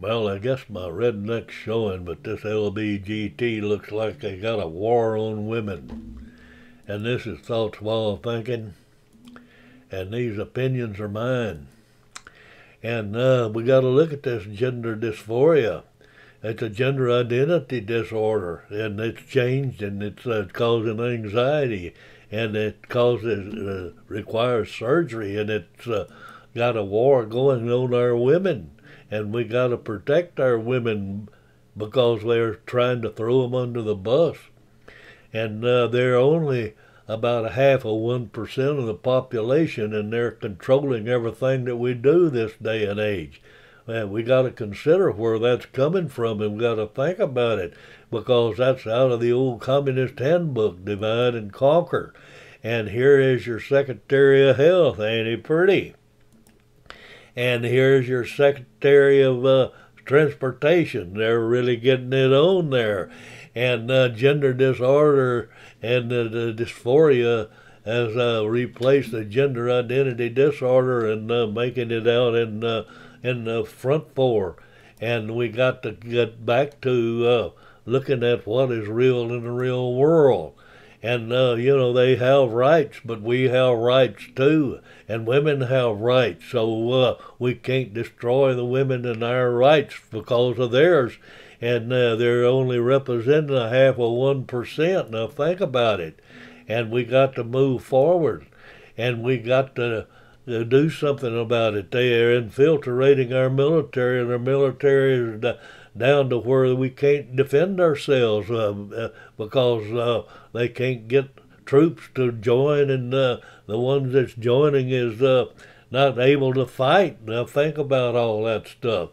Well, I guess my redneck's showing, but this LBGT looks like they got a war on women. And this is thoughts while thinking, and these opinions are mine. And we got to look at this gender dysphoria. It's a gender identity disorder, and it's changed, and it's causing anxiety, and it requires surgery, and it's got a war going on our women, and we got to protect our women because they're trying to throw them under the bus, and they're only about a half of 1% of the population, and they're controlling everything that we do this day and age. And we got to consider where that's coming from, and we got to think about it, because that's out of the old communist handbook, divide and conquer. And here is your Secretary of Health, ain't he pretty? And here's your Secretary of Transportation. They're really getting it on there. And gender disorder and the dysphoria has replaced the gender identity disorder and making it out in the front for. And we got to get back to looking at what is real in the real world. And, they have rights, but we have rights too. And women have rights, so we can't destroy the women and our rights because of theirs. And they're only representing a half of 1%. Now think about it. And we got to move forward. And we got to do something about it. They are infiltrating our military, and our military is down to where we can't defend ourselves because they can't get troops to join, and the ones that's joining is not able to fight. Now think about all that stuff.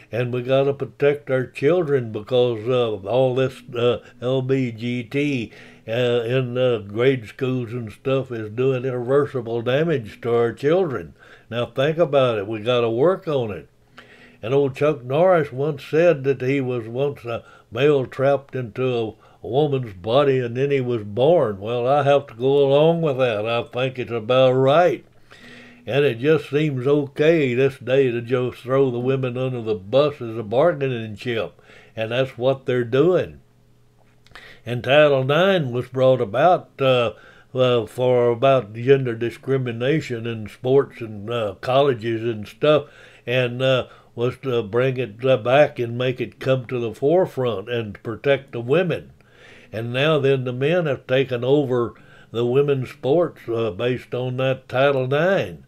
And we got to protect our children because all this LBGT in grade schools and stuff is doing irreversible damage to our children. Now think about it. We got to work on it. And old Chuck Norris once said that he was once a male trapped into a woman's body and then he was born. Well, I have to go along with that. I think it's about right. And it just seems okay this day to just throw the women under the bus as a bargaining chip. And that's what they're doing. And Title IX was brought about for about gender discrimination in sports and colleges and stuff, and was to bring it back and make it come to the forefront and protect the women. And now then the men have taken over the women's sports based on that Title IX.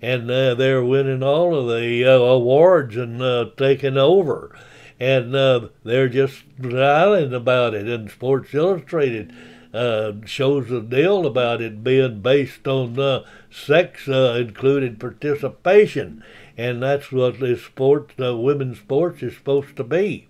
And they're winning all of the awards and taking over. And they're just smiling about it. And Sports Illustrated shows the deal about it being based on sex included participation. And that's what this sport, women's sports is supposed to be.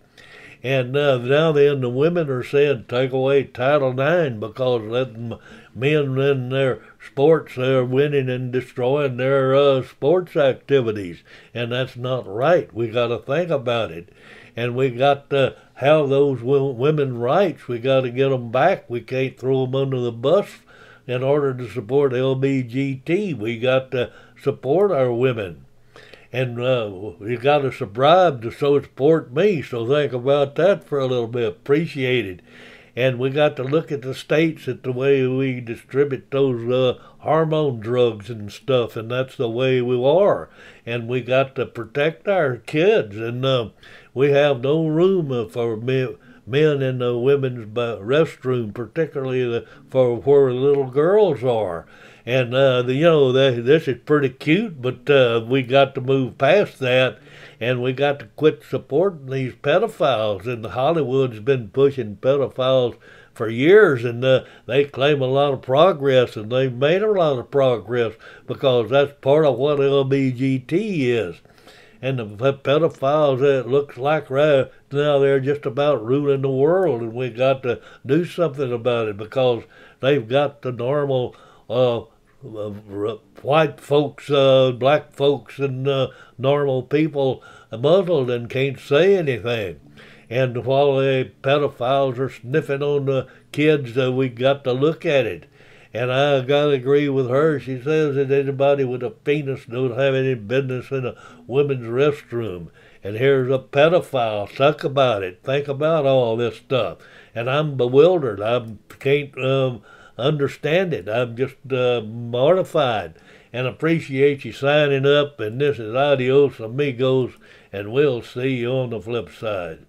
And now then the women are saying take away Title IX because letting men in their sports, they're winning and destroying their sports activities. And that's not right. We got to think about it. And we got to have those women's rights. We got to get them back. We can't throw them under the bus in order to support LBGT. We got to support our women. And you got to subscribe to so support me. So think about that for a little bit. Appreciate it. And we got to look at the states at the way we distribute those hormone drugs and stuff, and that's the way we are. And we got to protect our kids, and we have no room for men in the women's restroom, particularly for where little girls are. And this is pretty cute, but we got to move past that. And we got to quit supporting these pedophiles. And Hollywood's been pushing pedophiles for years, and they claim a lot of progress, and they've made a lot of progress because that's part of what LBGT is. And the pedophiles, it looks like right now they're just about ruling the world, and we got to do something about it because they've got the normal white folks, black folks, and normal people muzzled and can't say anything. And while the pedophiles are sniffing on the kids, we got to look at it. And I got to agree with her. She says that anybody with a penis don't have any business in a women's restroom. and here's a pedophile. Talk about it. Think about all this stuff. And I'm bewildered. I can't understand it. I'm just mortified. And appreciate you signing up. And this is Adios Amigos, and we'll see you on the flip side.